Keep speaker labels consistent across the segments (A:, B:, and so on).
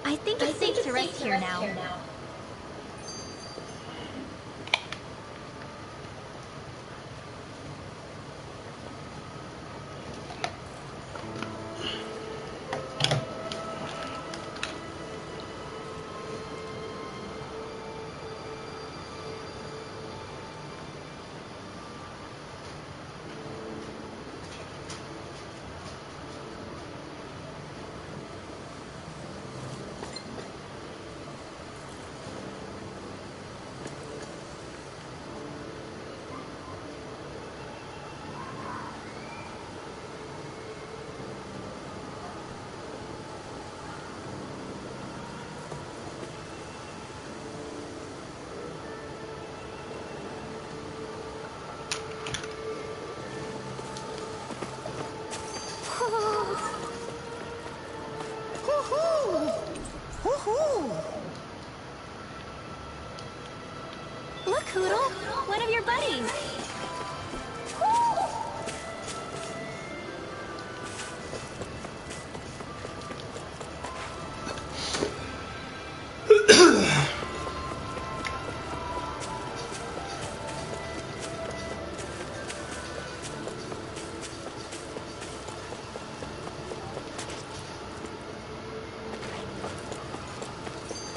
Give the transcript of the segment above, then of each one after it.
A: I think it's safe to rest here now. Look, Hootle! One of your buddies!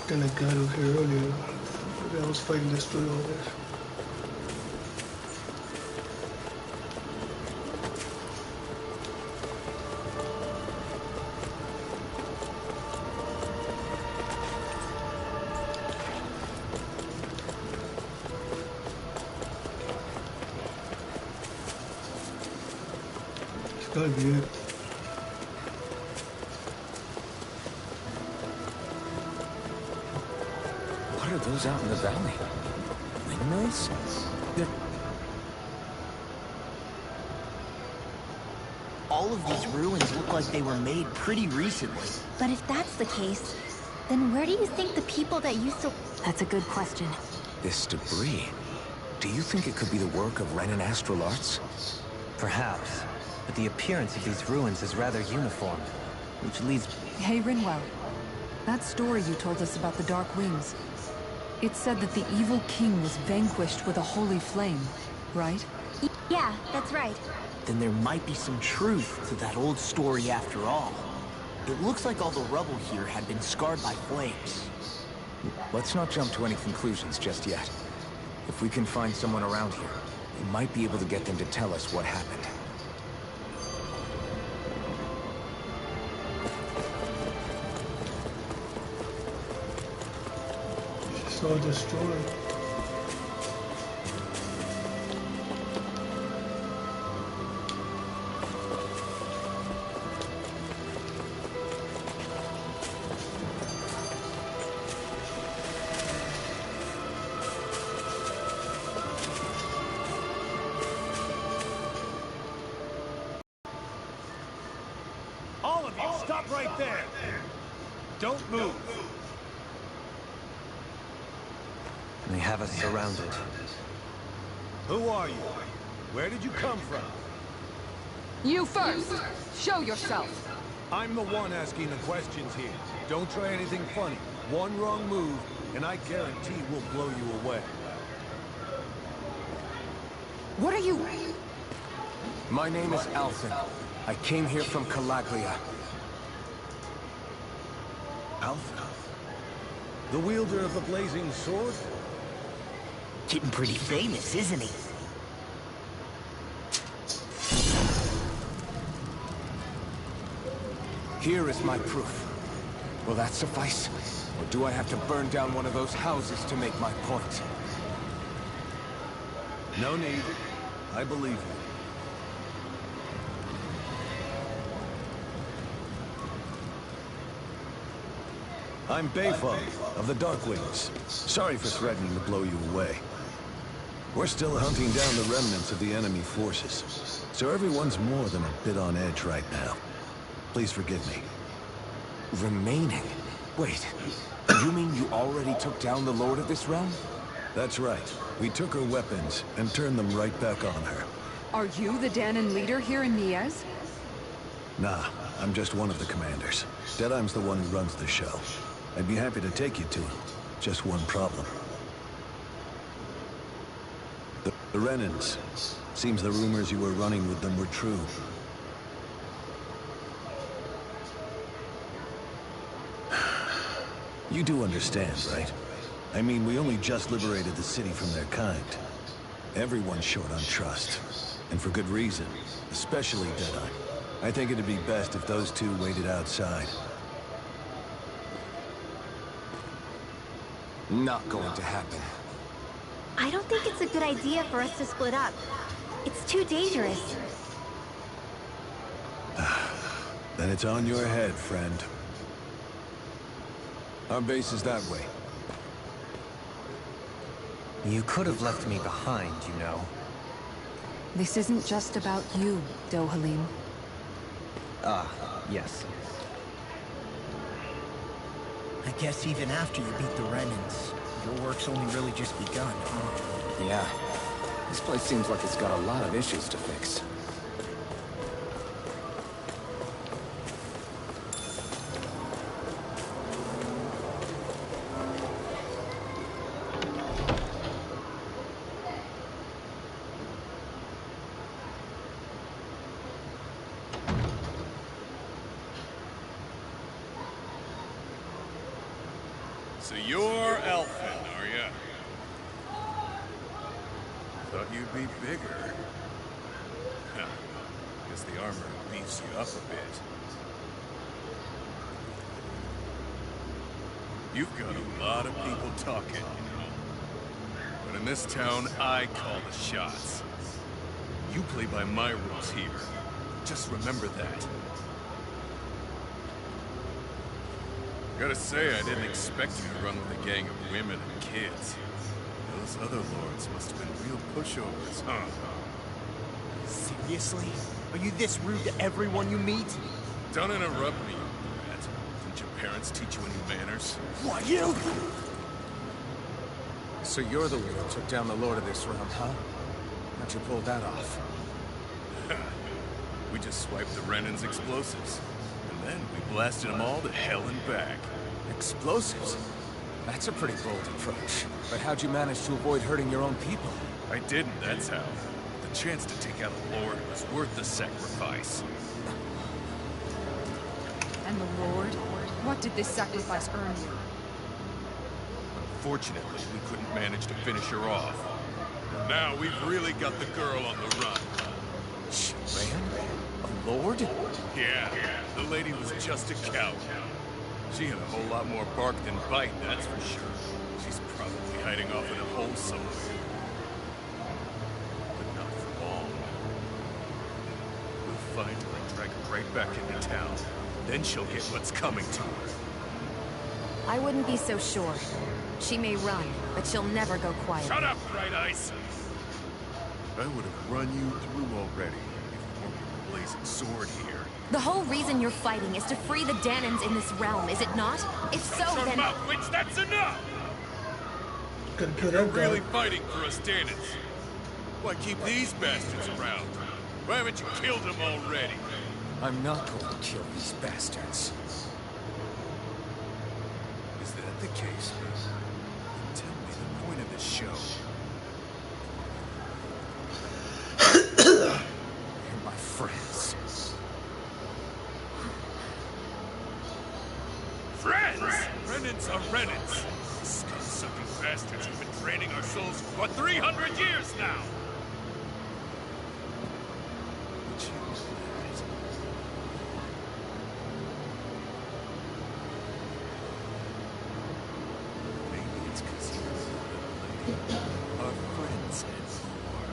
B: And the guy over here earlier, maybe I was fighting this through all this. It's gotta be it.
C: What are those out in the valley? Windmills?
D: All of these ruins look like they were made pretty recently.
A: But if that's the case, then where do you think the people that used to...
E: That's a good question.
C: This debris. Do you think it could be the work of Renan Astral Arts?
F: Perhaps, but the appearance of these ruins is rather uniform, which leads...
E: Hey, Rinwell. That story you told us about the Dark Wings. It said that the evil king was vanquished with a holy flame, right?
A: Yeah, that's right.
D: Then there might be some truth to that old story after all. It looks like all the rubble here had been scarred by flames.
C: Let's not jump to any conclusions just yet. If we can find someone around here, we might be able to get them to tell us what happened.
B: It's all destroyed.
G: All of you, stop right there! Don't move!
F: They have us surrounded.
G: Who are you? Where did you come from?
E: You first! Show yourself!
G: I'm the one asking the questions here. Don't try anything funny. One wrong move, and I guarantee we'll blow you away.
E: What are you...
C: My name is Alphen. I came here from Calaglia.
G: Alphen? The wielder of the blazing sword?
D: Getting pretty famous, isn't he?
C: Here is my proof. Will that suffice? Or do I have to burn down one of those houses to make my point?
G: No need. I believe you. I'm Bayfog, of the Darkwings. Sorry for threatening to blow you away. We're still hunting down the remnants of the enemy forces, so everyone's more than a bit on edge right now. Please forgive me.
C: Remaining? Wait, you mean you already took down the Lord of this realm?
G: That's right. We took her weapons and turned them right back on her.
E: Are you the Danon leader here in Niez?
G: Nah, I'm just one of the commanders. Deadeye's the one who runs the show. I'd be happy to take you to him. Just one problem. The Renans. Seems the rumors you were running with them were true. You do understand, right? I mean, we only just liberated the city from their kind. Everyone's short on trust. And for good reason. Especially Deadeye. I think it'd be best if those two waited outside.
C: Not going to happen.
A: I don't think it's a good idea for us to split up. It's too dangerous.
G: Then it's on your head, friend. Our base is that way.
F: You could have left me behind, you know.
E: This isn't just about you, Dohalim.
F: Ah, yes.
D: I guess even after you beat the Renans, your work's only really just begun, huh?
C: Yeah. This place seems like it's got a lot of issues to fix.
H: So you're Elfin, are ya? Thought you'd be bigger. Huh. Guess the armor beefs you up a bit. You've got a lot of people talking, you know. But in this town, I call the shots. You play by my rules here. Just remember that. Gotta say, I didn't expect you to run with a gang of women and kids. Those other lords must have been real pushovers, huh?
D: Seriously? Are you this rude to everyone you meet?
H: Don't interrupt me, you brat. Didn't your parents teach you any manners?
D: What, you?
C: So you're the one who took down the Lord of this realm, huh? How'd you pull that off?
H: We just swiped the Renan's explosives. And then we blasted them all to hell and back.
C: Explosives? That's a pretty bold approach. But how'd you manage to avoid hurting your own people?
H: I didn't, that's how. The chance to take out a lord was worth the sacrifice.
E: And the Lord? What did this sacrifice earn you?
H: Unfortunately, we couldn't manage to finish her off. And now we've really got the girl on the run.
C: Ran? A lord?
H: Yeah, the lady was just a coward. She had a whole lot more bark than bite, that's for sure. She's probably hiding off in a hole somewhere. But not for long. We'll find her and drag her right back into town. Then she'll get what's coming to her.
I: I wouldn't be so sure. She may run, but she'll never go quiet.
H: Shut up, Bright Ice! I would have run you through already if you weren't with the blazing sword here.
I: The whole reason you're fighting is to free the Danons in this realm, is it not? If so,
H: Shut
I: then...
H: mouth, witch, that's enough!
B: Gotta kill
H: You're
B: that guy.
H: really fighting for us, Danons. Why keep these bastards around? Why haven't you killed them already?
C: I'm not going to kill these bastards.
H: Is that the case? Then tell me the point of this show.
C: You're my friends.
H: Friends? Renans are Renans. Scum-sucking bastards have been draining our souls for 300 years now! Would you know that? Maybe it's because you and the little lady are friends anymore.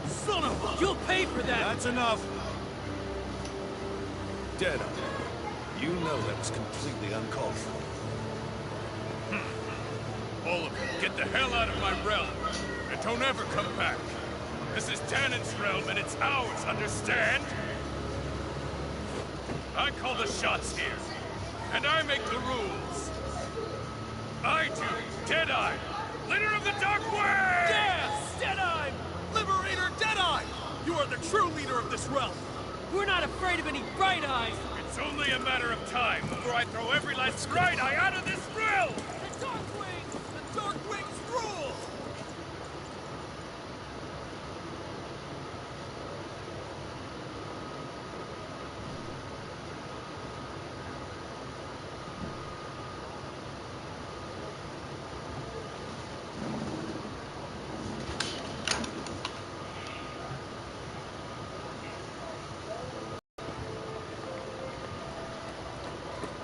H: Son of a... You'll pay for that!
G: That's enough! Deadeye, you know that was completely uncalled for.
H: All of you, get the hell out of my realm! And don't ever come back! This is Tannin's realm and it's ours, understand? I call the shots here, and I make the rules. I do, Deadeye, leader of the Dark Way!
J: Yes! Deadeye! Liberator Deadeye! You are the true leader of this realm! We're not afraid of any Bright Eyes!
H: It's only a matter of time before I throw every last Bright Eye out of this realm!
J: The Dark Wings! The Dark Wings rule!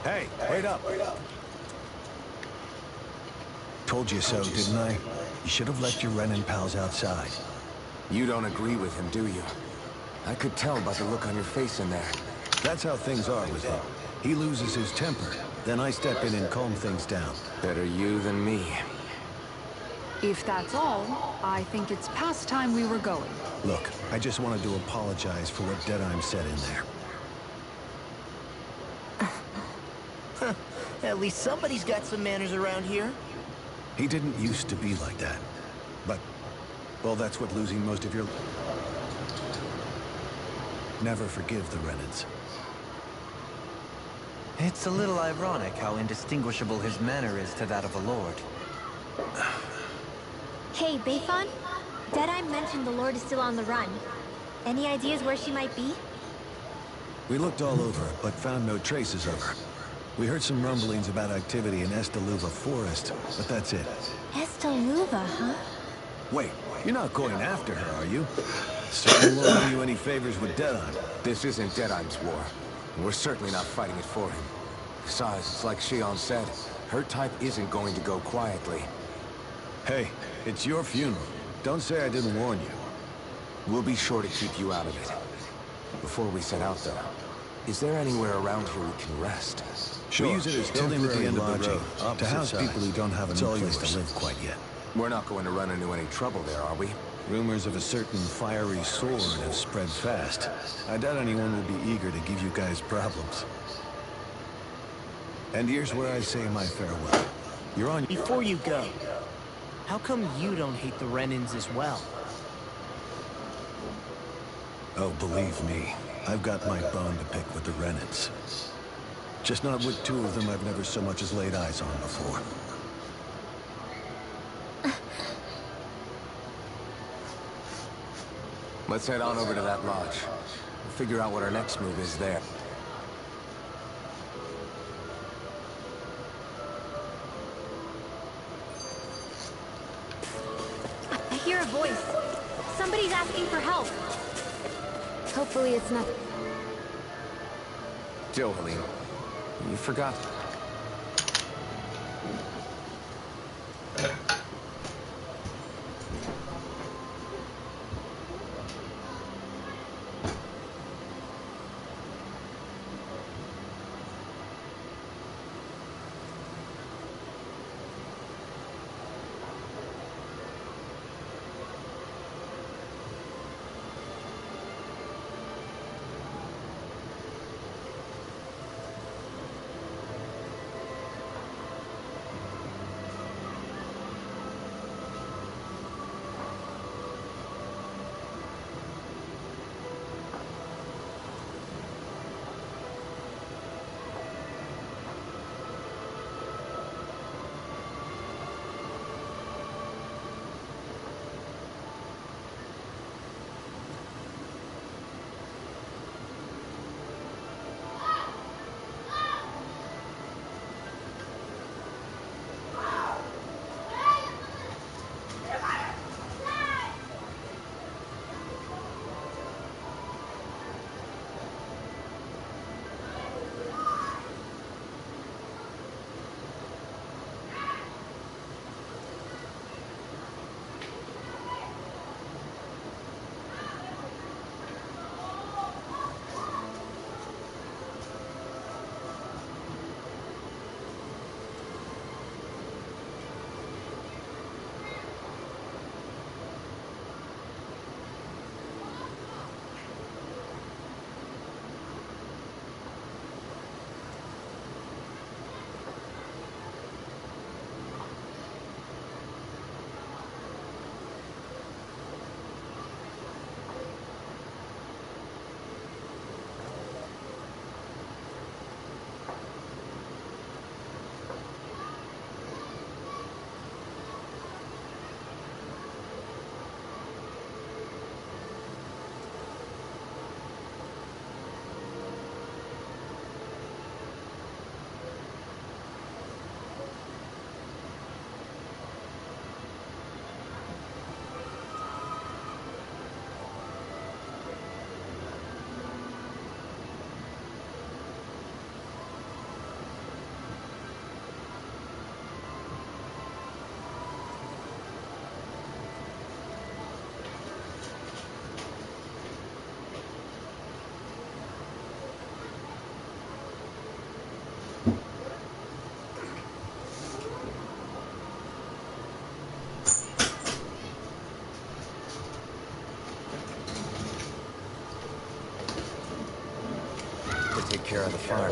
G: Hey, wait up. Told you so, didn't I? You should have left your Renan pals outside.
C: You don't agree with him, do you? I could tell by the look on your face in there.
G: That's how things are with him. He loses his temper, then I step in and calm things down.
C: Better you than me.
E: If that's all, I think it's past time we were going.
G: Look, I just wanted to apologize for what Deadeye said in there.
J: At least somebody's got some manners around here.
G: He didn't used to be like that. But, well, that's what losing most of your... Never forgive the Renans.
F: It's a little ironic how indistinguishable his manner is to that of a lord.
A: Hey, Bayfon? Deadeye mentioned the Lord is still on the run. Any ideas where she might be?
G: We looked all over, but found no traces of her. We heard some rumblings about activity in Estaluva Forest, but that's it.
A: Estaluva, huh?
G: Wait, you're not going after her, are you? Certainly won't do you any favors with Deadeye.
C: This isn't Deadeye's war, and we're certainly not fighting it for him. Besides, it's like Shion said, her type isn't going to go quietly.
G: Hey, it's your funeral. Don't say I didn't warn you.
C: We'll be sure to keep you out of it. Before we set out, though, is there anywhere around here we can rest?
G: Sure. We use it as building at the end of the road, to house people who don't have a new place to live quite yet.
C: We're not going to run into any trouble there, are we?
G: Rumors of a certain fiery sword have spread fast. I doubt anyone will be eager to give you guys problems. And here's where I say my farewell. You're on...
J: Before you go, how come you don't hate the Renans as well?
G: Oh, believe me, I've got my bone to pick with the Renans. Just not with two of them I've never so much as laid eyes on before.
C: Let's head on over to that lodge. We'll figure out what our next move is there.
A: I hear a voice. Somebody's asking for help. Hopefully it's not...
C: Jolene, you forgot. to take care of the farm.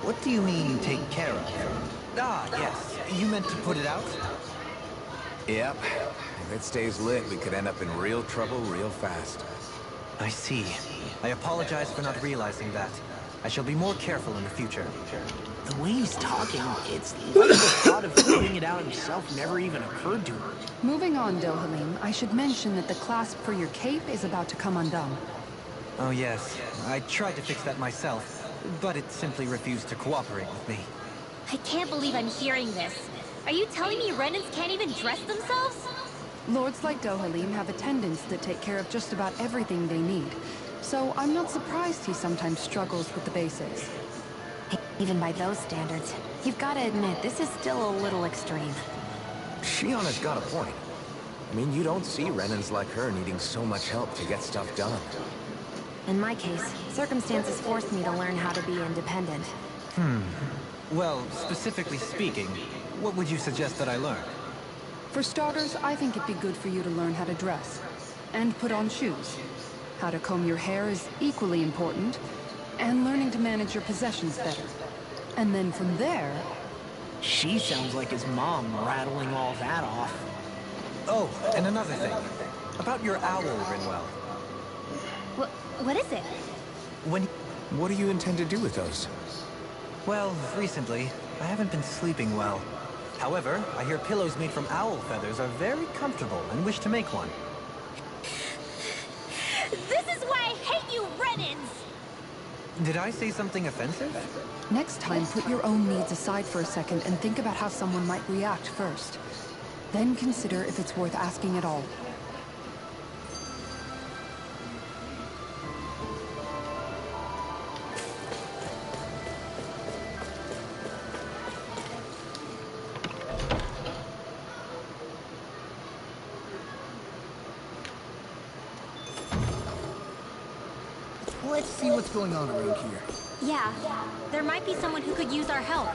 F: What do you mean, take care of? Ah, yes. You meant to put it out?
C: Yep. If it stays lit, we could end up in real trouble real fast.
F: I see. I apologize for not realizing that. I shall be more careful in the future.
D: The way he's talking, it's like the thought of putting it out himself never even occurred to him.
E: Moving on, Dohalim, I should mention that the clasp for your cape is about to come undone.
F: Oh yes, I tried to fix that myself, but it simply refused to cooperate with me.
A: I can't believe I'm hearing this. Are you telling me Renans can't even dress themselves?
E: Lords like Dohalim have attendants that take care of just about everything they need, so I'm not surprised he sometimes struggles with the basics.
I: Even by those standards, you've got to admit, this is still a little extreme.
C: Shionna's got a point. I mean, you don't see Renans like her needing so much help to get stuff done.
I: In my case, circumstances forced me to learn how to be independent.
F: Well, specifically speaking, what would you suggest that I learn?
E: For starters, I think it'd be good for you to learn how to dress. And put on shoes. How to comb your hair is equally important. And learning to manage your possessions better. And then from there...
D: She sounds like his mom rattling all that off.
F: Oh, and another thing. About your owl, Rinwell.
A: What is it?
C: What do you intend to do with those?
F: Well, recently, I haven't been sleeping well. However, I hear pillows made from owl feathers are very comfortable and wish to make one.
A: This is why I hate you, Renans!
F: Did I say something offensive?
E: Next time, put your own needs aside for a second and think about how someone might react first. Then consider if it's worth asking at all.
J: Let's see what's going on around here.
A: Yeah, there might be someone who could use our help.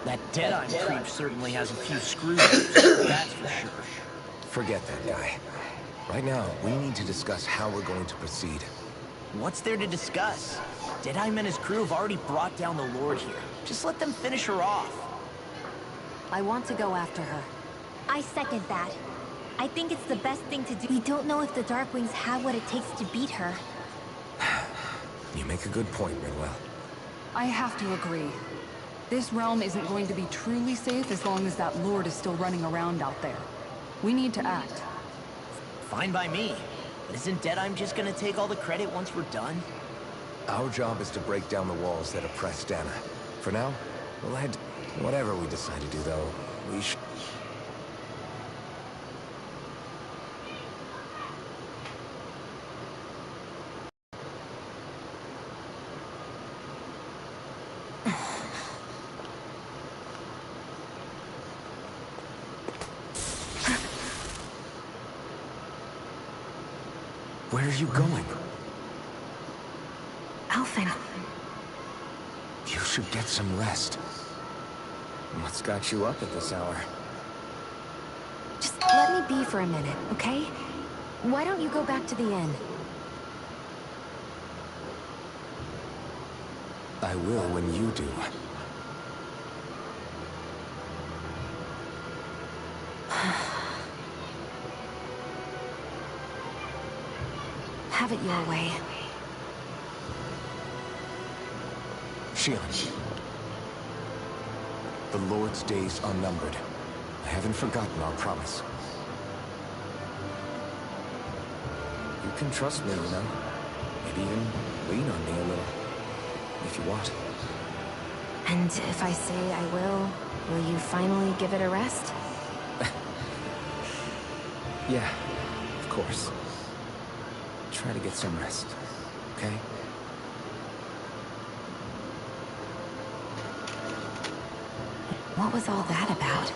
D: That Deadeye creep certainly has a few screws loose, that's for sure.
C: Forget that guy. Right now, we need to discuss how we're going to proceed.
D: What's there to discuss? Deadeye and his crew have already brought down the Lord here. Just let them finish her off.
I: I want to go after her.
A: I second that. I think it's the best thing to do. We don't know if the Darkwings have what it takes to beat her.
C: You make a good point, Rinwell.
E: I have to agree. This realm isn't going to be truly safe as long as that Lord is still running around out there. We need to act.
D: Fine by me. But isn't Deadeye just gonna take all the credit once we're done?
C: Our job is to break down the walls that oppress Dana. For now, we'll head... Whatever we decide to do, though, we should... Where are you going?
I: Alphen.
C: You should get some rest. What's got you up at this hour?
I: Just let me be for a minute, okay? Why don't you go back to the inn?
C: I will when you do.
I: Have it your way.
C: Shionne. The Lord's days are numbered. I haven't forgotten our promise. You can trust me, you know. Maybe even lean on me a little. If you want.
I: And if I say I will you finally give it a rest?
C: Yeah, of course. Try to get some rest, okay?
I: What was all that about?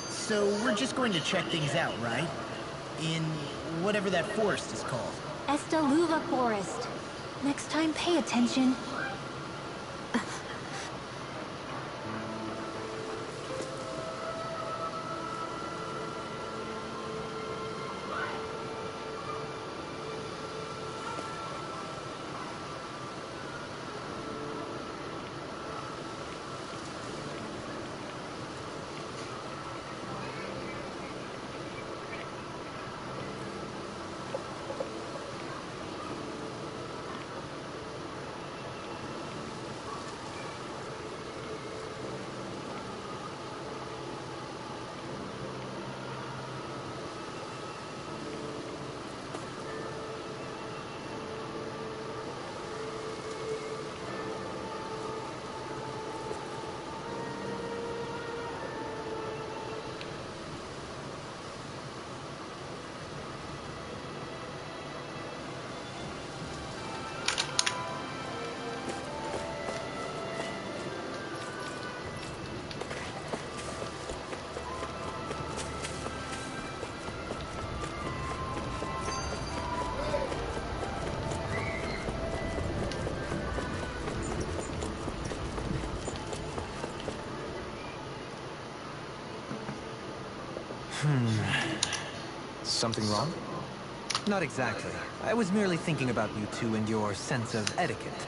D: So we're just going to check things out, right? In whatever that forest is called.
A: Estaluva Forest. Next time, pay attention.
C: Something wrong?
F: Not exactly. I was merely thinking about you two and your sense of etiquette.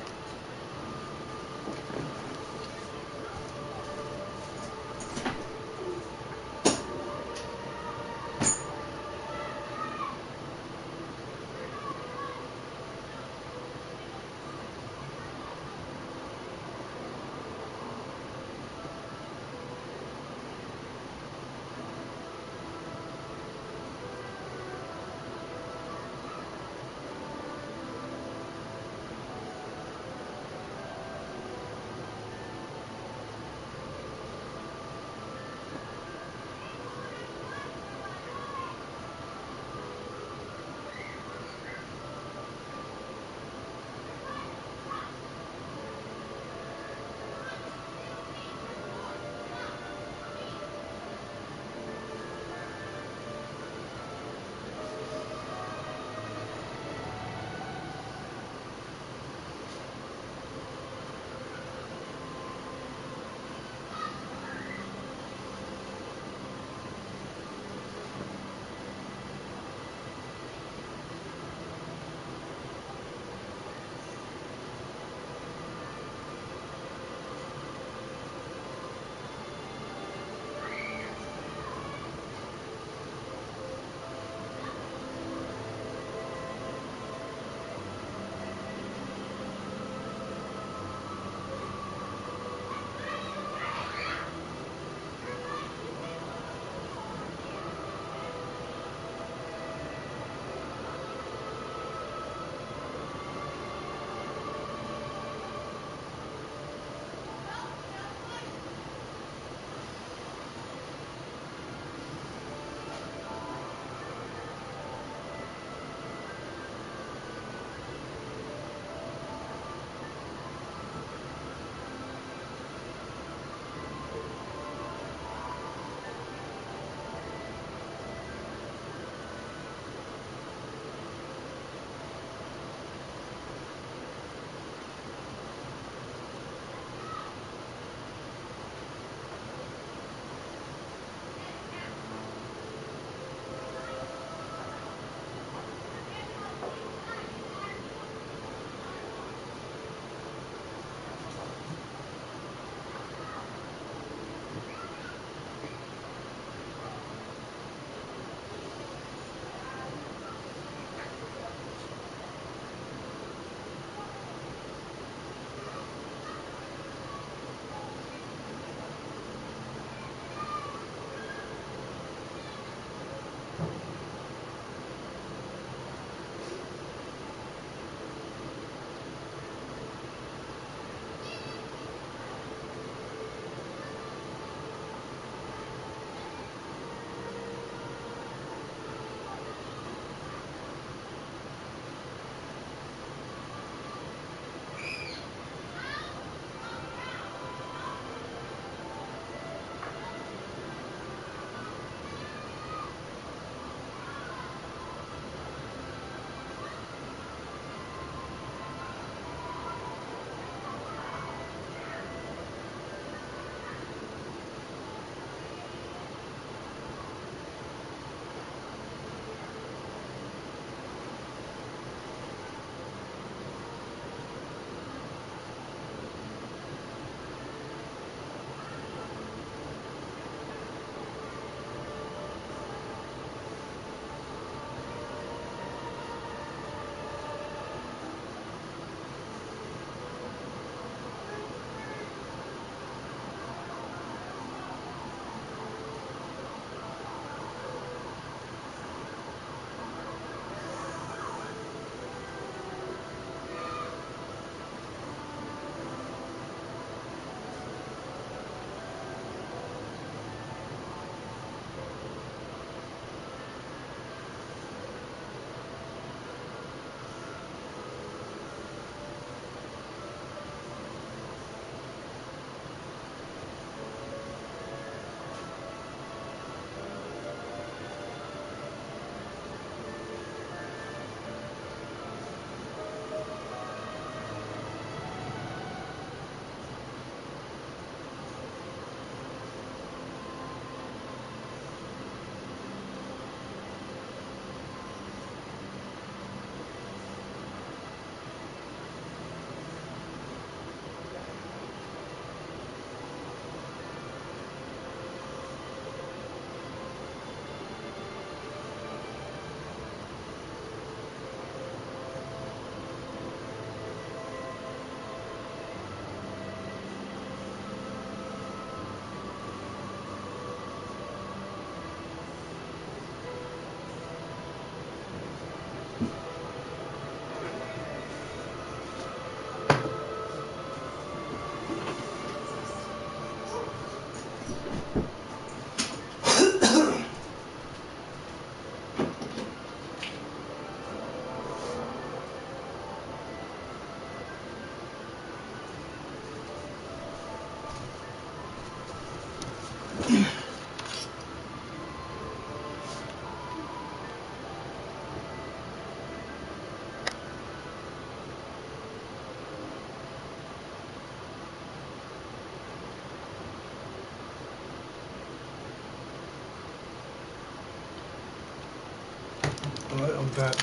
B: back.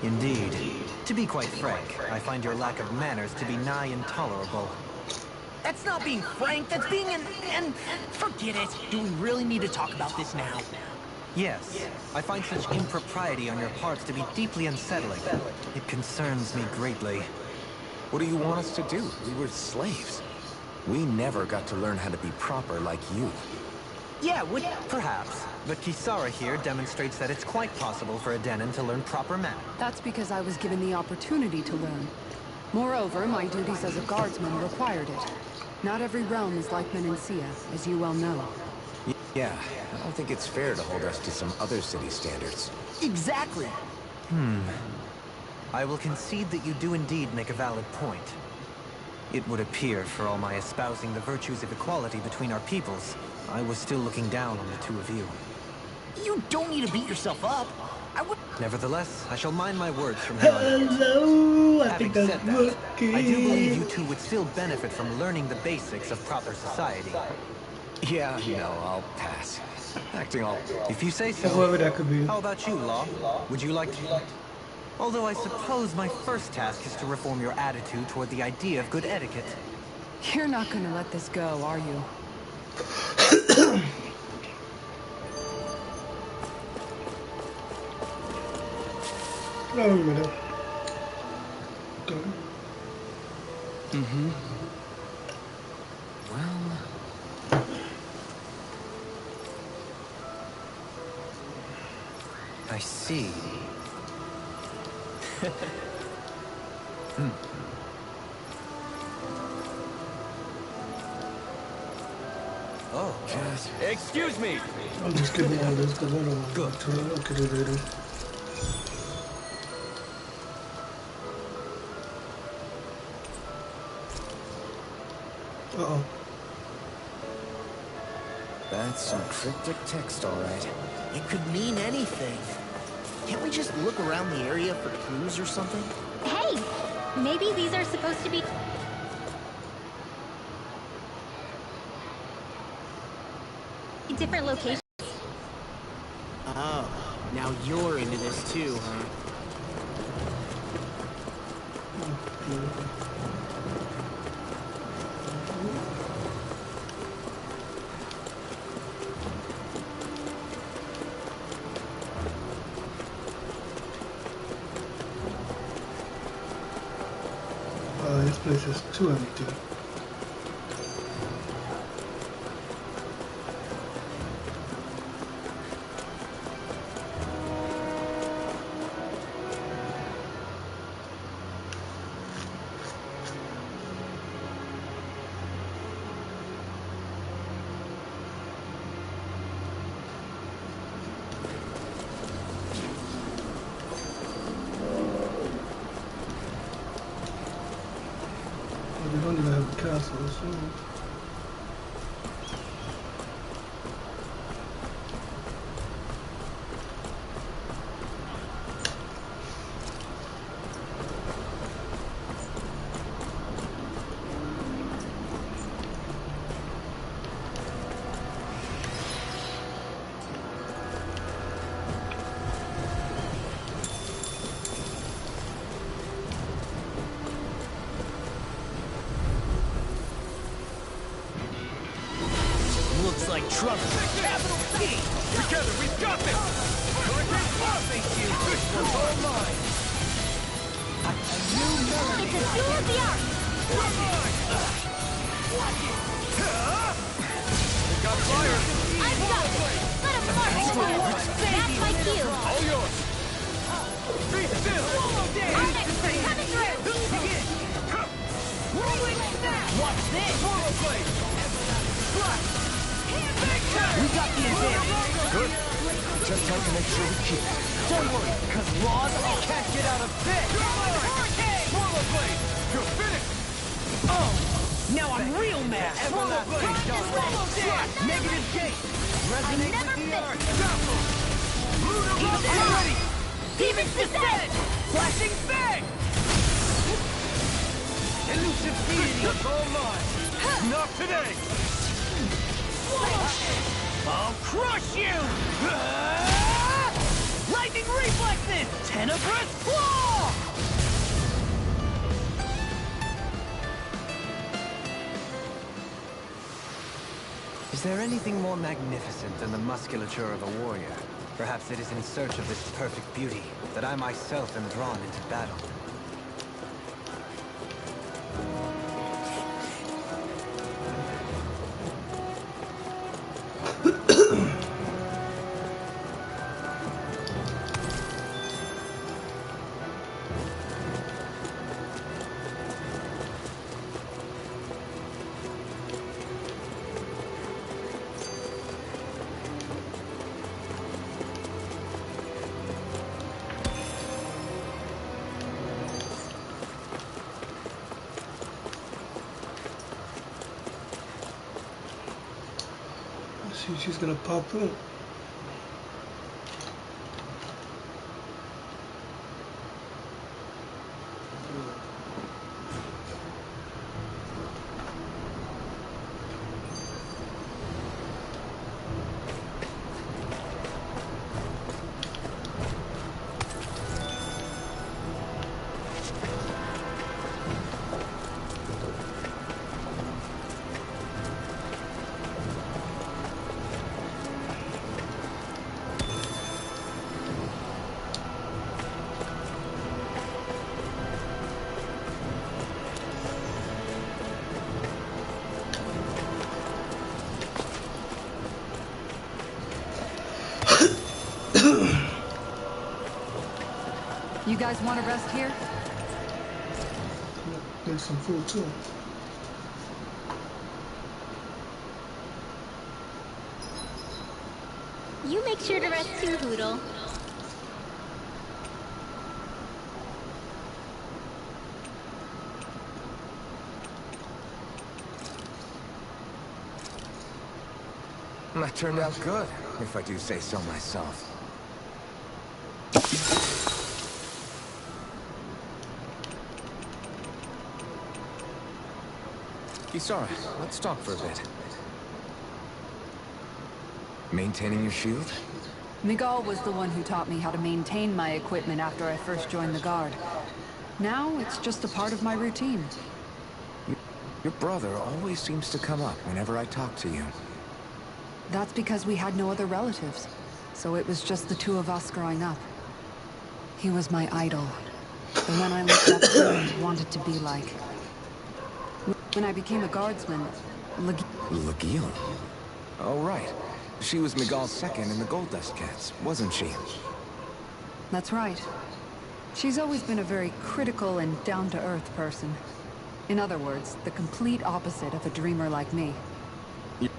F: Indeed. To be quite frank, I find your lack of manners to be nigh intolerable.
D: That's not being frank, that's being and forget it. Do we really need to talk about this now?
F: Yes, I find such impropriety on your parts to be deeply unsettling. It concerns me greatly.
C: What do you want us to do? We were slaves. We never got to learn how to be proper like you.
F: Yeah, perhaps. But Kisara here demonstrates that it's quite possible for a Denon to learn proper manners.
E: That's because I was given the opportunity to learn. Moreover, my duties as a guardsman required it. Not every realm is like Menancia, as you well know.
C: Yeah, I don't think it's fair to hold us to some other city standards.
D: Exactly.
F: I will concede that you do indeed make a valid point. It would appear, for all my espousing the virtues of equality between our peoples, I was still looking down on the two of you.
D: You don't need to beat yourself up. I would...
F: Nevertheless, I shall mind my words from here on.
B: Hello, I
F: Having
B: think
F: said
B: that's
F: that, I do believe you
B: working.
F: two would still benefit from learning the basics of proper society.
C: Yeah, no, I'll pass. Acting all...
F: If you say so.
B: Whoever that could be.
F: How about you, Law? Would you like to... Although I suppose my first task is to reform your attitude toward the idea of good etiquette.
E: You're not gonna let this go, are you?
B: No, wait a minute. Go.
C: Well...
F: I see.
C: Oh,
J: Just... Excuse me!
B: I'm just skipping all this because I don't want to look at it later. Uh-oh.
C: that's some cryptic text, all right.
D: It could mean anything. Can't we just look around the area for clues or something?
A: Hey! Maybe these are supposed to be... different locations.
D: Oh, now you're into this too, huh?
B: This place is too empty. We don't even have a castle, so...
J: Looks like trouble. Capital P! Together, we've got this! Thank you. This one's all mine.
A: It's a duel of the arts!
J: We're mine! They got fire!
A: I've got it! Let him march! That's my cue!
J: All yours! Be still!
A: Our next turn coming through!
J: Rolling snap! Watch this! Swallow blade! Slash!
D: We got the advantage.
C: Good. Just have to make sure we keep it.
D: Don't worry, because Laws can't get out of this.
J: Swallow blade! You're finished!
D: Oh, now I'm real mad.
J: Swallow blade!
D: Slash, negative gate. Resonate
A: never
D: with the
A: miss.
D: art.
J: Get ready!
A: Demon's Descent!
J: Flashing bang!
D: Elusive deity.
J: It's all mine! Not today! I'll crush you! Lightning reflexes! Tenebrous claw!
F: Is there anything more magnificent than the musculature of a warrior? Perhaps it is in search of this perfect beauty that I myself am drawn into battle.
B: She's gonna pop through.
E: You guys want to rest here?
B: Get some food too.
A: You make sure to rest too, Hootle.
C: That turned out good, if I do say so myself. Kisara, let's talk for a bit. Maintaining your shield?
E: Miguel was the one who taught me how to maintain my equipment after I first joined the Guard. Now, it's just a part of my routine.
C: Your brother always seems to come up whenever I talk to you.
E: That's because we had no other relatives, so it was just the two of us growing up. He was my idol, the one I looked up to and wanted to be like. When I became a guardsman,
C: Lagiel? Oh, right. She was Miguel's second in the Gold Dust Cats, wasn't she?
E: That's right. She's always been a very critical and down-to-earth person. In other words, the complete opposite of a dreamer like me.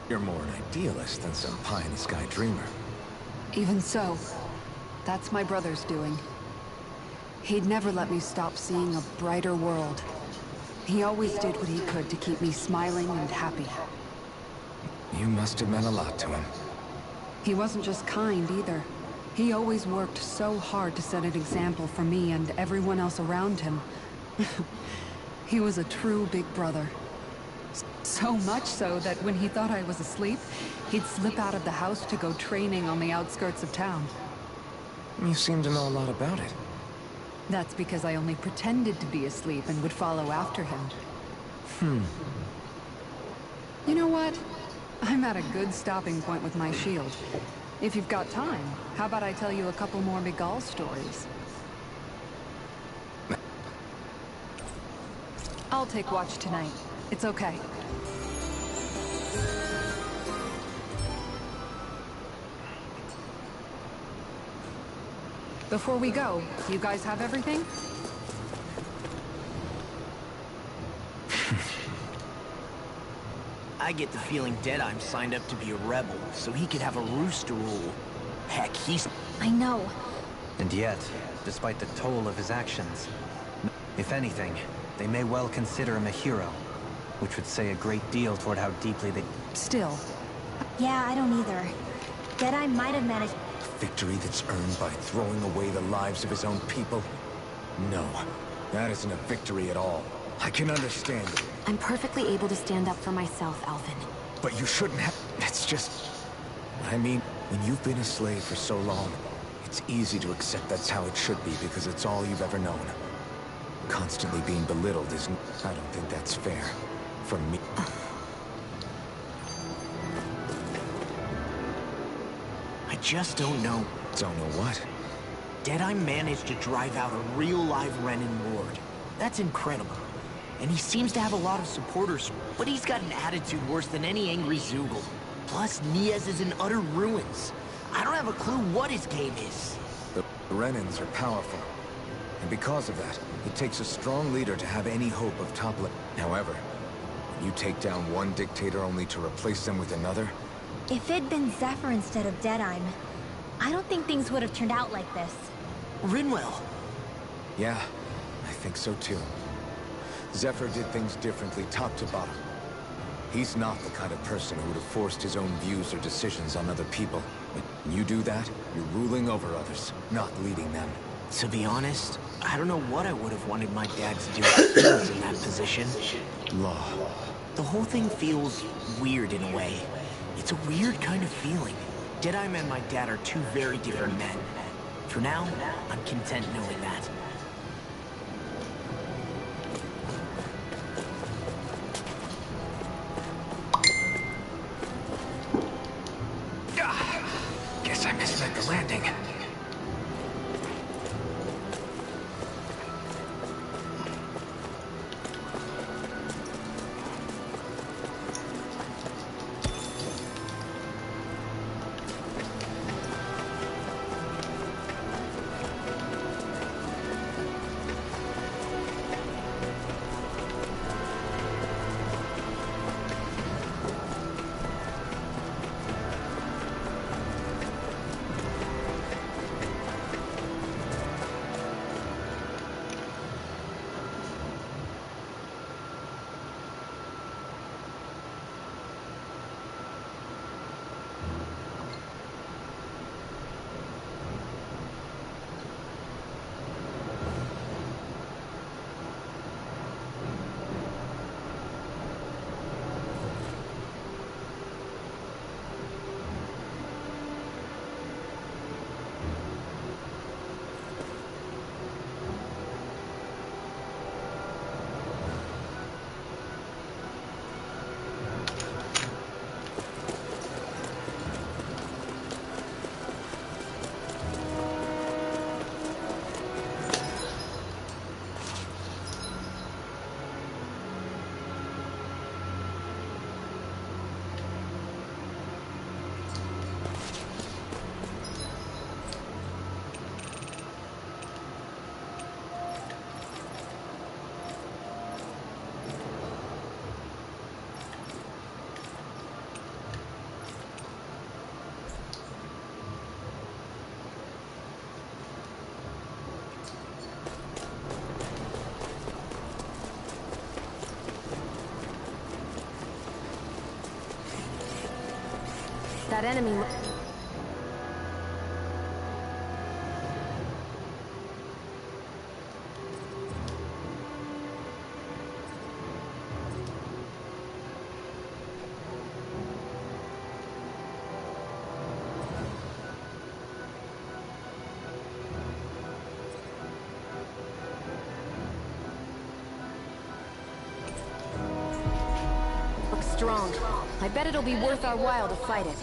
C: You're more an idealist than some pie-in-the-sky dreamer.
E: Even so, that's my brother's doing. He'd never let me stop seeing a brighter world. He always did what he could to keep me smiling and happy.
C: You must have meant a lot to him.
E: He wasn't just kind, either. He always worked so hard to set an example for me and everyone else around him. He was a true big brother. So much so that when he thought I was asleep, he'd slip out of the house to go training on the outskirts of town.
C: You seem to know a lot about it.
E: That's because I only pretended to be asleep and would follow after him. You know what? I'm at a good stopping point with my shield. If you've got time, how about I tell you a couple more Miguel stories? I'll take watch tonight. It's okay. Before we go, you guys have everything?
D: I get the feeling Deadeye's signed up to be a rebel, so he could have a rooster rule. Heck, he's...
A: I know.
F: And yet, despite the toll of his actions, if anything, they may well consider him a hero, which would say a great deal toward how deeply they...
E: Still.
A: Yeah, I don't either. Deadeye might have managed...
C: Victory that's earned by throwing away the lives of his own people? No, that isn't a victory at all. I can understand it.
I: I'm perfectly able to stand up for myself, Alvin.
C: But you shouldn't have... It's just... I mean, when you've been a slave for so long, it's easy to accept that's how it should be because it's all you've ever known. Constantly being belittled isn't... I don't think that's fair. From me.
D: I just don't know.
C: Don't know what?
D: Deadeye managed to drive out a real live Renan Lord. That's incredible. And he seems to have a lot of supporters, but he's got an attitude worse than any angry Zoogle. Plus, Niez is in utter ruins. I don't have a clue what his game is.
C: The Renans are powerful. And because of that, it takes a strong leader to have any hope of toppling. However, when you take down one dictator only to replace them with another...
A: If it'd been Zephyr instead of Deadeye, I don't think things would have turned out like this.
D: Rinwell.
C: Yeah, I think so too. Zephyr did things differently, top to bottom. He's not the kind of person who would have forced his own views or decisions on other people. When you do that, you're ruling over others, not leading them.
D: To be honest, I don't know what I would have wanted my dad to do if he was in that position.
C: Law.
D: The whole thing feels weird in a way. It's a weird kind of feeling. Deadeye and my dad are two very different men. For now, I'm content knowing that.
C: Guess I misread the landing.
I: That enemy... looks strong. I bet it'll be worth our while to fight it.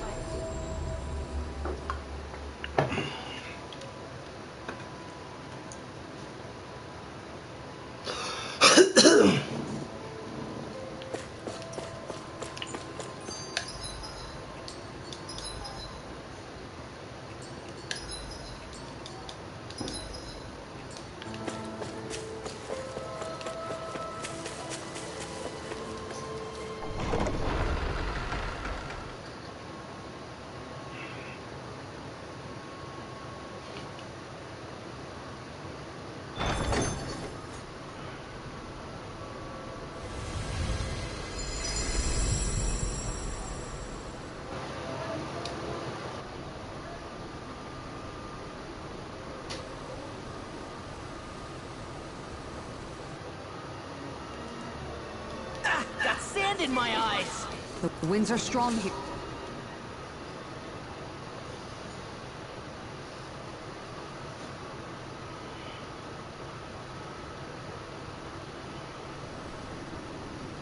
D: Got sand in my eyes!
E: The winds are strong here.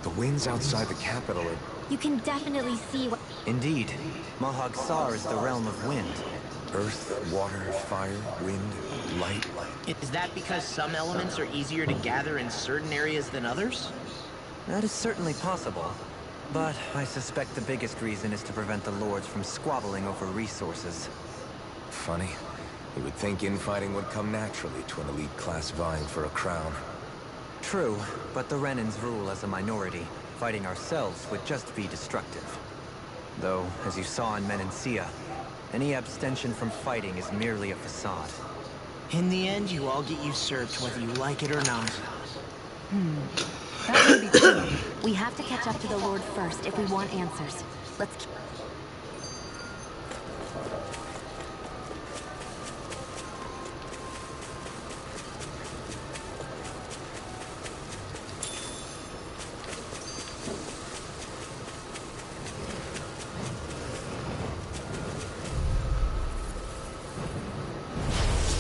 C: The winds outside the capital are...
A: You can definitely see what...
F: Indeed. Mahag Saar is the realm of wind.
C: Earth, water, fire, wind, light.
D: Is that because some elements are easier to gather in certain areas than others?
F: That is certainly possible. But I suspect the biggest reason is to prevent the lords from squabbling over resources.
C: Funny. You would think infighting would come naturally to an elite class vying for a crown.
F: True, but the Renans rule as a minority. Fighting ourselves would just be destructive. Though, as you saw in Menancia, any abstention from fighting is merely a facade.
D: In the end, you all get usurped whether you like it or not.
E: That may be true.
I: We have to catch up to the Lord first if we want answers. Let's keep...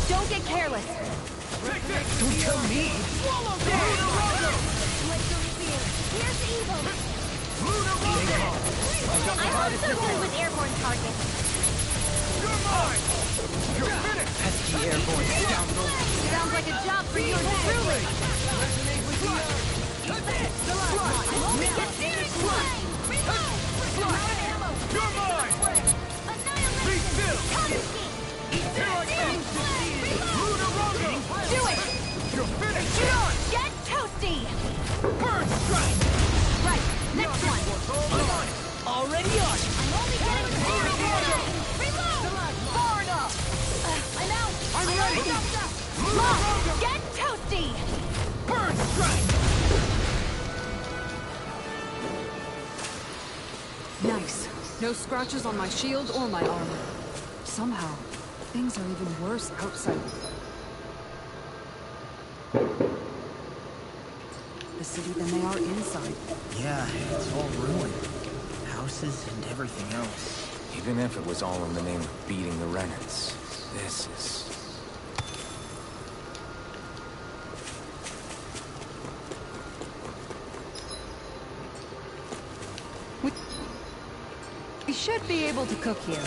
I: Don't get careless!
J: Don't tell me! Swallow that!
A: Let's go fear. Here's evil.
J: Luna
A: I'm also good with airborne targets.
J: You're mine! You're finished!
F: Pesky airborne scoundrel!
I: Sounds like a job for yours truly!
J: Resonate with the earth! That's it!
A: I'm only getting started. Reload! Ammo.
J: You're mine!
A: Annihilation.
J: Be still!
A: Counter-scheme.
J: Here I come! Luna Rondo!
I: Do it!
J: You're finished!
I: Shoot on! Get toasty!
J: Burn strike!
I: Right, next one!
D: Already on!
A: I'm only getting started. Reload.
I: Far enough! I'm out!
J: I'm ready!
I: Lock! Get toasty!
J: Burn strike!
E: Nice. No scratches on my shield or my armor. Somehow, things are even worse outside. The city than they are inside.
D: Yeah, it's all ruined. Houses and everything else.
C: Even if it was all in the name of beating the Renans, this is...
E: We should be able to cook here.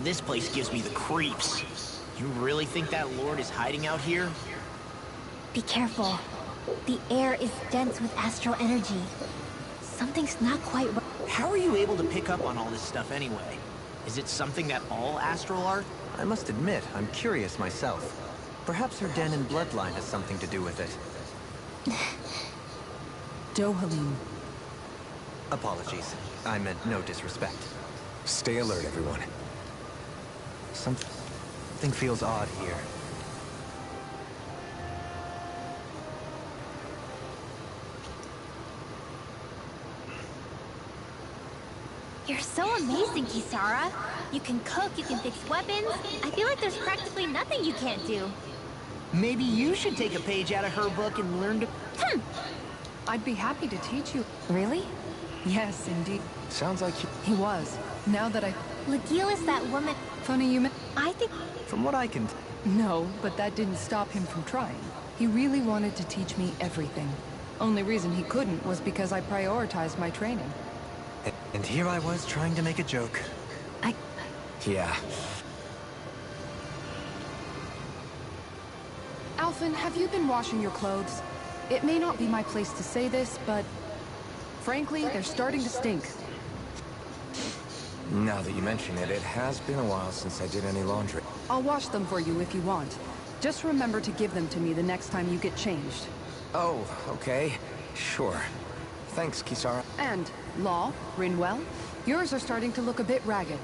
D: This place gives me the creeps. You really think that Lord is hiding out here?
A: Be careful. The air is dense with astral energy. Something's not quite right.
D: How are you able to pick up on all this stuff anyway? Is it something that all Astral are?
F: I must admit, I'm curious myself. Perhaps her Denon bloodline has something to do with it.
E: Dohalim.
F: Apologies. I meant no disrespect.
C: Stay alert, everyone.
F: Something feels odd here.
A: You're so amazing, Kisara. You can cook, you can fix weapons. I feel like there's practically nothing you can't do.
D: Maybe you should take a page out of her book and learn to...
E: I'd be happy to teach you.
I: Really?
E: Yes, indeed.
C: Sounds like you...
E: He was. Now that I...
A: Legil is that woman...
E: Funny you
A: I think...
F: From what I can...
E: No, but that didn't stop him from trying. He really wanted to teach me everything. Only reason he couldn't was because I prioritized my training.
F: And here I was trying to make a joke.
C: Yeah.
E: Alphen, have you been washing your clothes? It may not be my place to say this, but... frankly, they're starting to stink.
C: Now that you mention it, it has been a while since I did any laundry.
E: I'll wash them for you if you want. Just remember to give them to me the next time you get changed.
C: Oh, okay. Sure. Thanks, Kisara.
E: And, Law, Rinwell, yours are starting to look a bit ragged.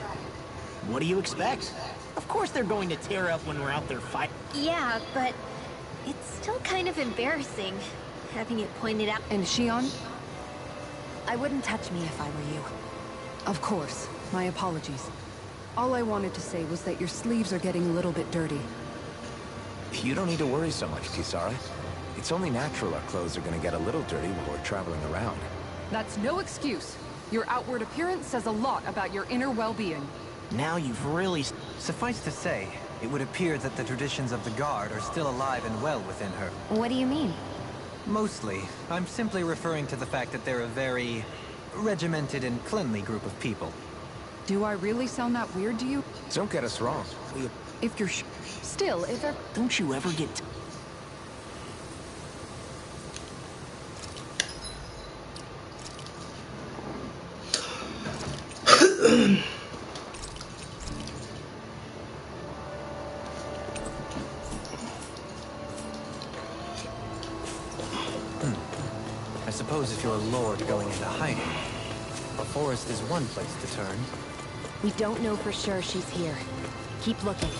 D: What do you expect? Of course they're going to tear up when we're out there fighting.
A: Yeah, but... It's still kind of embarrassing, having it pointed out.
E: And Shion?
I: I wouldn't touch me if I were you.
E: Of course. My apologies. All I wanted to say was that your sleeves are getting a little bit dirty.
C: You don't need to worry so much, Kisara. It's only natural our clothes are gonna get a little dirty while we're traveling around.
E: That's no excuse. Your outward appearance says a lot about your inner well-being.
D: Now you've really...
F: Suffice to say, it would appear that the traditions of the Guard are still alive and well within her.
I: What do you mean?
F: Mostly, I'm simply referring to the fact that they're a very regimented and cleanly group of people.
E: Do I really sound that weird to you?
C: Don't get us wrong.
E: If you're still, if I...
D: Don't you ever get...
F: I suppose if you're a lord going into hiding, a forest is one place to turn.
I: We don't know for sure she's here. Keep looking.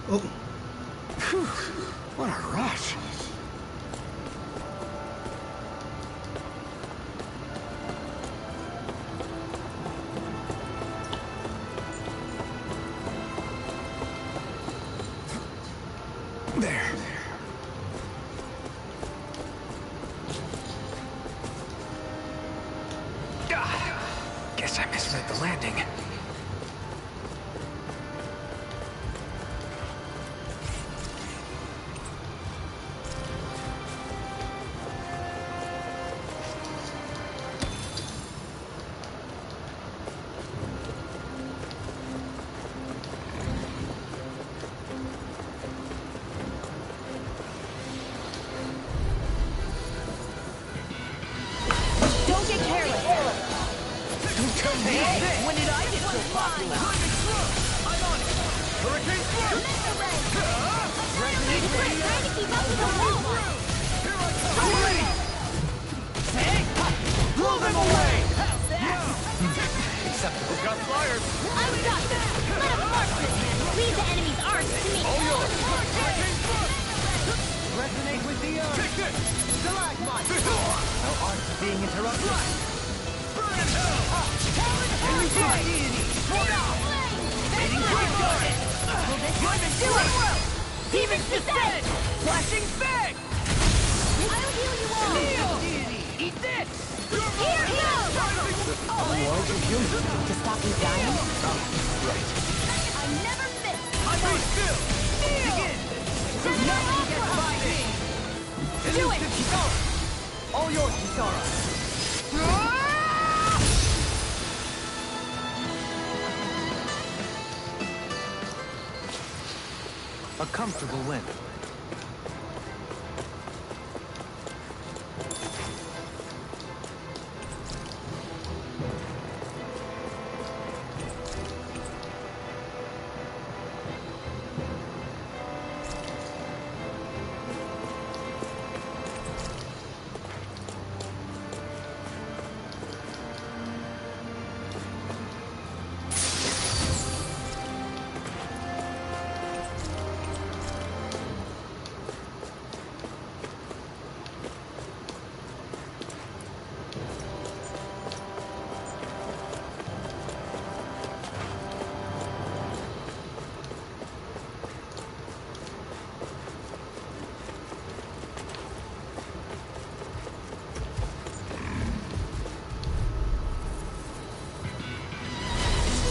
B: Oh,
C: What a rush. There. Guess I misread the landing.
A: Don't get careless.
J: When did I get so popular? I'm on it. Hurricane Swerve!
A: He's trying to keep up with the wall.
J: Here I come! Ready! Hey! Blow them away!
F: Acceptable.
J: Got flyers!
A: I've got this. Let him mark this man. Leave the enemy's arms to me.
J: All yours! Hurricane Swerve!
F: Resonate with the earth.
J: Take this!
F: Stalagmite. No art being interrupted.
J: Burn in hell! Enemy deity! Sword out! Fading quick target!
A: Will this one do it?
J: Demon's descent! Flashing fang!
A: I'll heal you all.
J: Deity! Eat this!
A: Here he goes.
I: To stop you dying?
A: I never miss.
J: I be still! Begin!
A: Nothing gets by me. Do it.
F: All yours, Kisara. A comfortable win.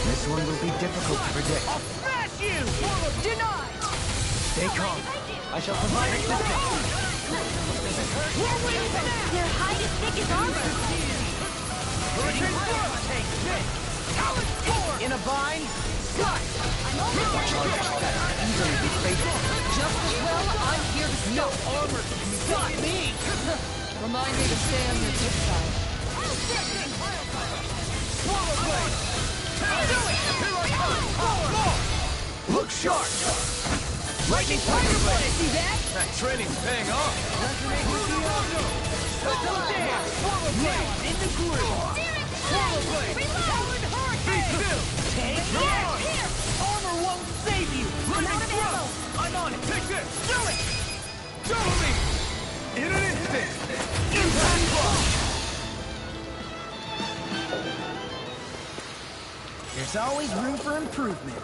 F: This one will be difficult to predict.
J: I'll smash you! Denied!
F: Stay calm. I shall provide assistance.
J: We're winning now!
A: Their hide is thick as armor.
J: Hurricane In a bind? Cut!
D: Easily be faithful.
E: Just as well, I'm here to
J: No
E: stop.
J: armor can stop me!
E: Remind me to stay on your good side.
J: Swallow blade! Do it! Here I come! More! Look sharp! Lightning Tiger Blade! See that?
H: That training's paying off.
J: Resonate with the auto! Don't dare! Swallow blade! In the groove! Swallow blade! Talon Hurricane! Be still! Take on! Armor won't save you! Lightning throw! I'm on it! Take this! Do it! Double me! In an instant! Impact block!
D: There's always room for improvement.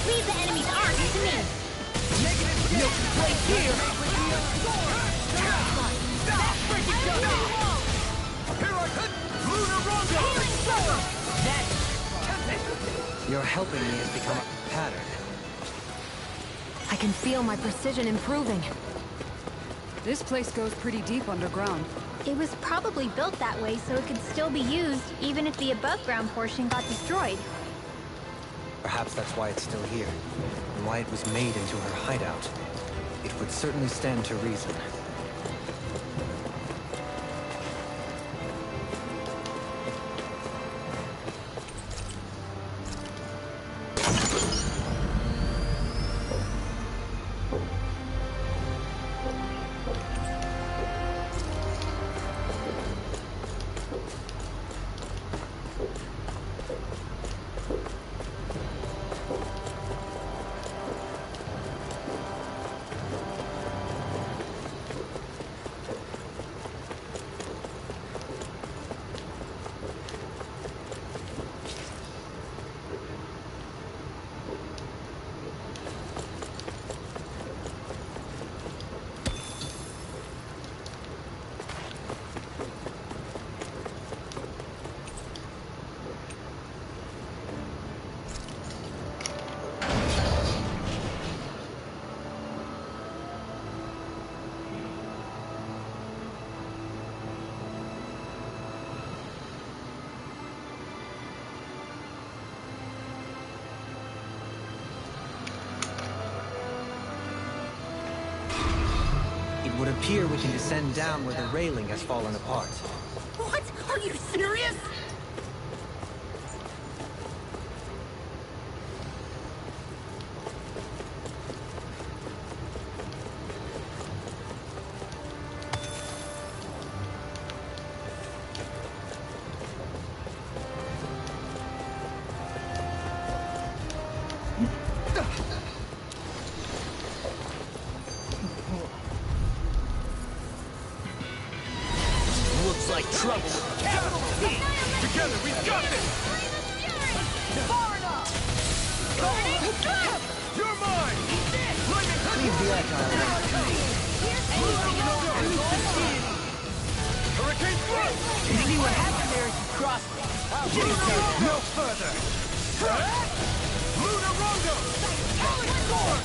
A: Leave the enemy's arms to me.
J: No place here! Here I come! Lunar Rondo!
F: Your helping me has become a pattern.
I: I can feel my precision improving.
E: This place goes pretty deep underground.
A: It was probably built that way so it could still be used, even if the above-ground portion got destroyed.
F: Perhaps that's why it's still here, and why it was made into her hideout. It would certainly stand to reason. It would appear we can descend down where the railing has fallen apart.
J: What? Are you serious? Looks like trouble with capital T.
H: Together, we got this!
J: Far enough!
H: You're mine!
F: Leave the agile.
H: Hurricane thrust!
J: You see what happened there as you crossed me? I'll get it done.
H: No further! Lunar Rondo! Hellish Sword!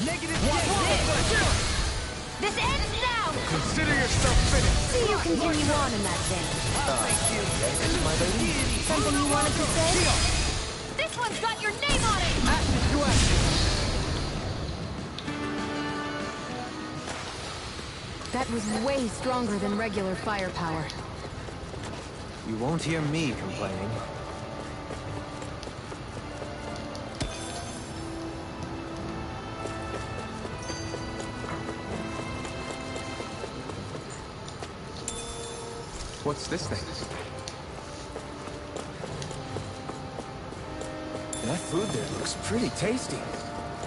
J: Negative
A: This ends now!
H: Consider yourself finished!
A: See you continue on in that vein.
F: My lady?
A: Something you wanted to say? This one's got your name on it!
J: Ashes to ashes.
I: That was way stronger than regular firepower.
F: You won't hear me complaining.
C: What's this thing? That food there looks pretty tasty.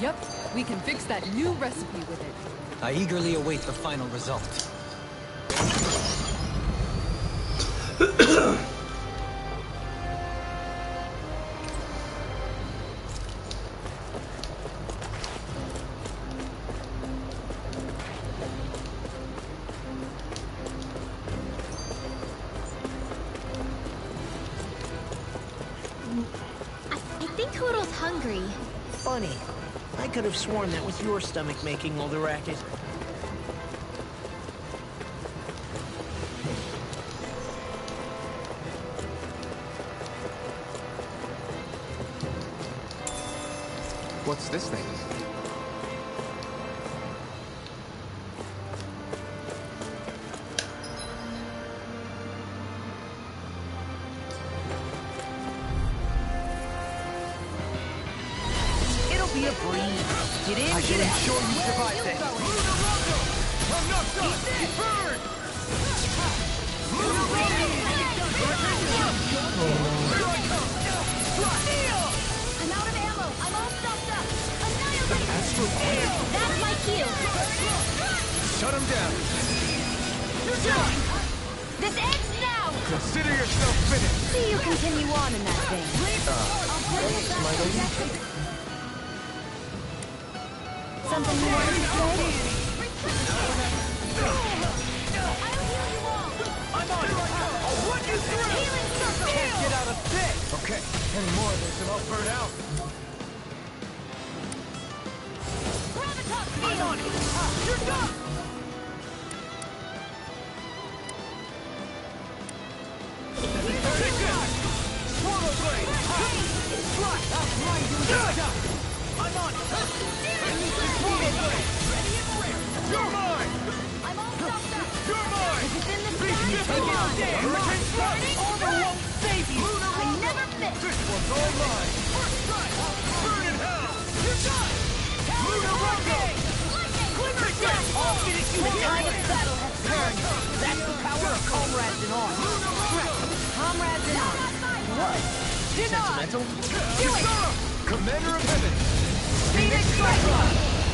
E: Yep, we can fix that new recipe with it.
F: I eagerly await the final result.
A: I think Hoodle's hungry.
D: Funny. I could have sworn that was your stomach making all the racket.
C: What's this thing?
J: It'll be a breeze. Get in, get out.
F: Sure you survived this.
H: I'm not done! Burn!
A: I'm out of ammo. I'm all stuffed up. Annihilate! That's my cue.
H: Shut him down!
A: This ends now!
H: Consider yourself finished!
I: See you continue on in that vein. Something you wanted to say?
J: I'm on it. I'll run you through. Can't get out of this.
H: Okay, any more of this and I'll burn out.
J: I'm on it. You're done. Swallow blade. Slide. I'll grind you into dust. I'm on it. Swallow blade.
H: You're mine!
A: I'm all stuffed up.
H: You're mine!
A: It's in the sky. Come on.
H: Hurricane thrust!
J: Armor won't save you.
A: I never miss.
H: This one's all mine! First strike! Burn in hell!
J: You're done.
H: Lunar Rondo!
J: Glimmer death. I'll finish you. The tide of battle has turned. That's the power of comrades in arms. Correct. Comrades in arms. What? Denied. Do it.
H: Commander of Heaven!
J: Phoenix Cyclops.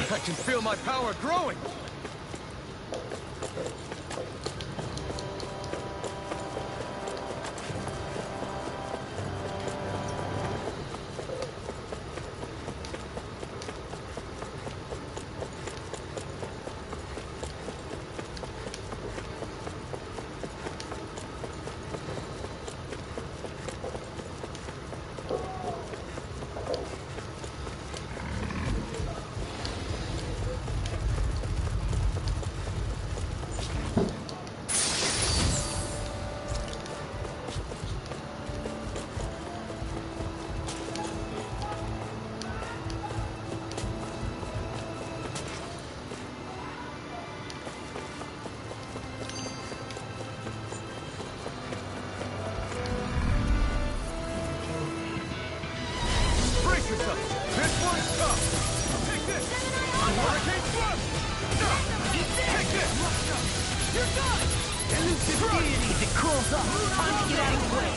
H: I can feel my power growing! Brace yourself! This one's tough! Take this! Hurricane thrust!
J: You're done! Elusive deities, it curls up. Time to get out of the way.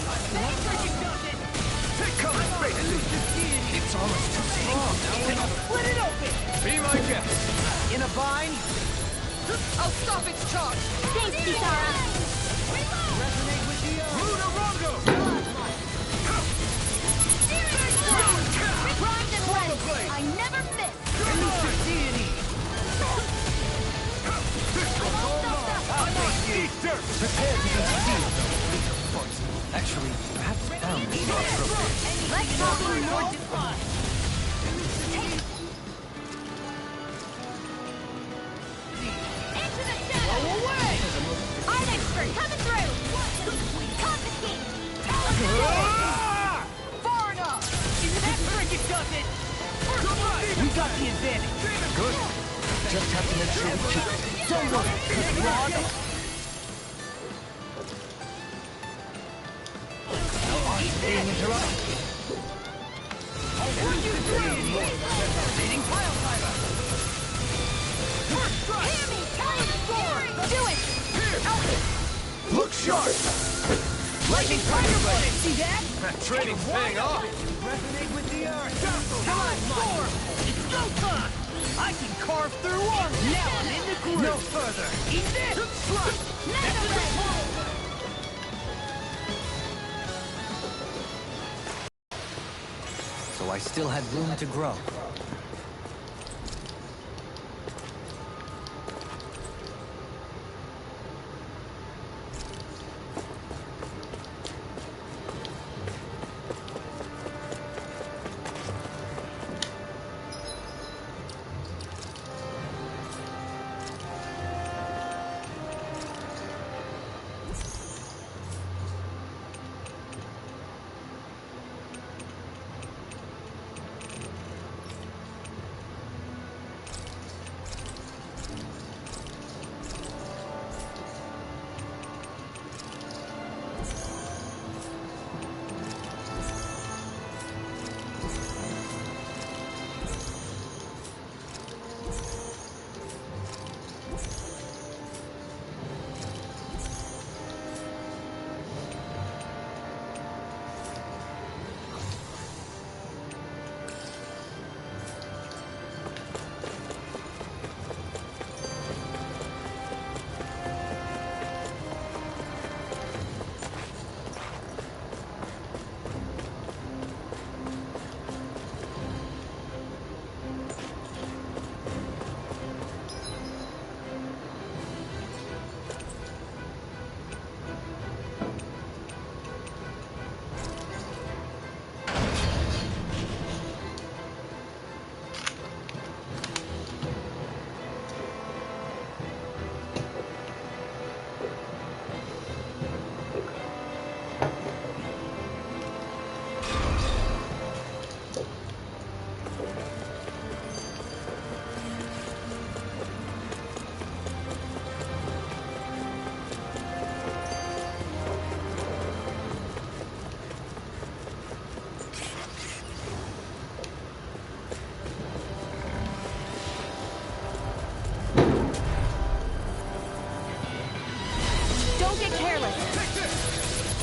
G: Come, elusive deity. It's almost too strong.
J: Split it open!
G: Be my guest.
J: In a bind? I'll stop its charge!
A: Thanks, Kisara.
J: Resonate with the earth!
G: Lunarongo!
A: Primed and ready. I never miss.
J: Elusive deity!
F: Prepare to be sealed. Actually, perhaps found is more appropriate.
A: Let's talk more defined. Into the shadow.
J: Away!
A: Art expert coming through. Confiscate.
J: Far enough! That trinket does it! We got the advantage!
F: Good. Just have to make sure we keep it.
J: Don't worry, Rod!
F: Being interrupted.
J: Rotating pile driver! First strike!
A: Hear me. Tell you the story. Do it.
G: Look sharp!
J: Lightning tiger blade! See that?
G: That training's paying off!
J: Resonate with the earth! Come on, Thor! It's go time! I can carve through one! Now I'm in the groove! No further! Eat this! Slice!
F: So I still had room to grow.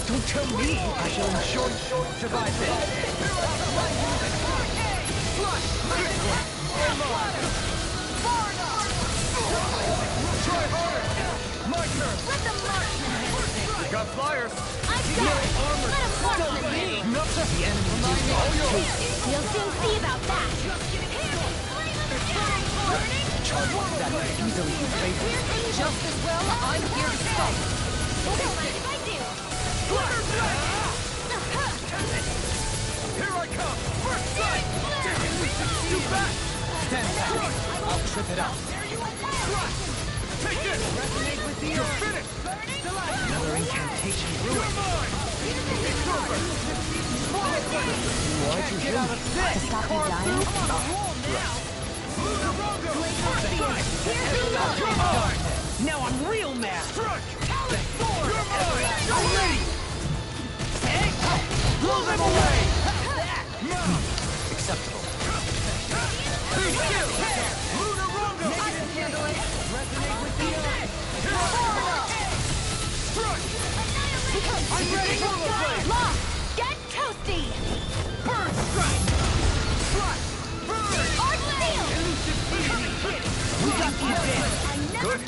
J: Don't tell me I shall ensure survive this.
G: Try harder! My turn!
A: Let the marksman handle this.
G: We got flyers!
A: I've got it. Let him marksman handle it.
F: The enemy is all yours.
A: You'll soon see about that.
F: Charge that could easily be fatal.
I: Just as well, I'm here to stop.
A: Don't mind if I do.
G: Here I come! First strike! You back!
F: Stand back. I'll trip it out.
G: Take this! You're finished!
F: Another incantation
G: You're
F: ruined.
G: mine! It's over!
F: Why'd you heal me?
I: To stop you dying?
G: Lunarongo!
J: Now I'm real mad.
G: Strike!
J: Sword.
G: You're mine!
J: I'm ready. Blow them away.
F: Acceptable.
G: Be still! Lunarongo!
J: I can handle it. We got the advantage.
C: Good.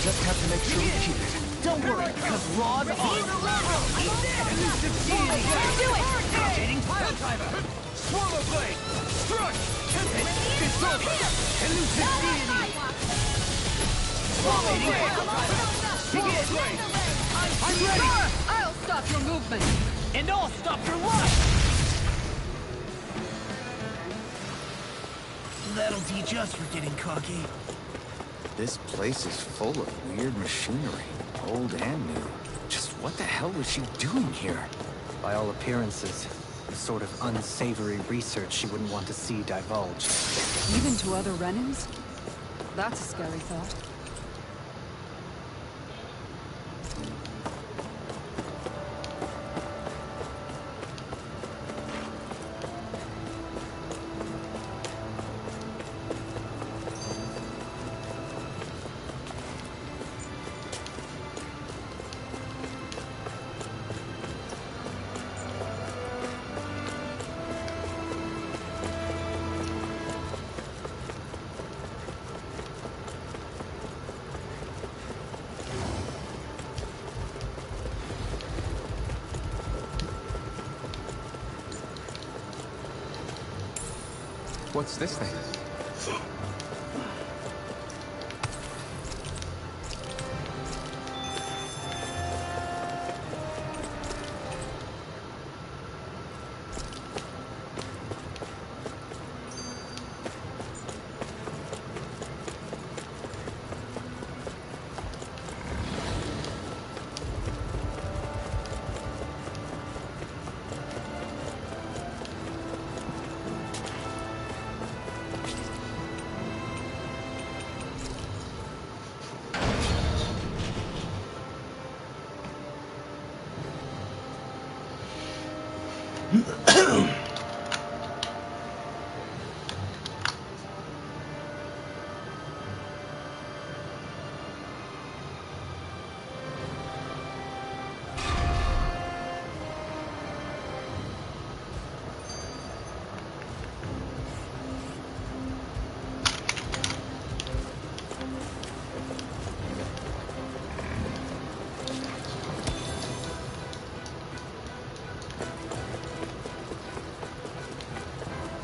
C: Just have to make sure we keep it.
J: Don't worry, because Raw's awesome. Elusive deity.
I: Do it!
J: Rotating pile driver. Swallow blade. Strike. It's over. Elusive deity. Swallow blade. Swallow blade. I'm ready.
E: I'll stop your movement.
J: And I'll stop your life. That'll teach us for getting cocky.
C: This place is full of weird machinery, old and new. Just what the hell was she doing here?
F: By all appearances, the sort of unsavory research she wouldn't want to see divulged.
E: Even to other Renans? That's a scary thought.
C: What's this thing?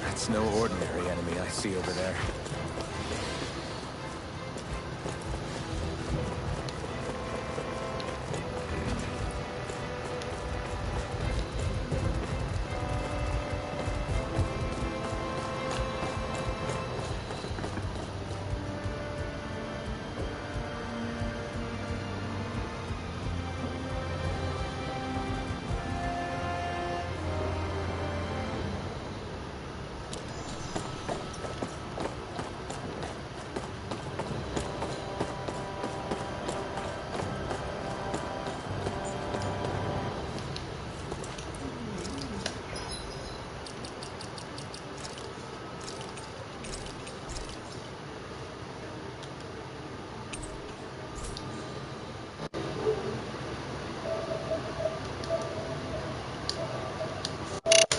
C: That's no ordinary enemy I see over there.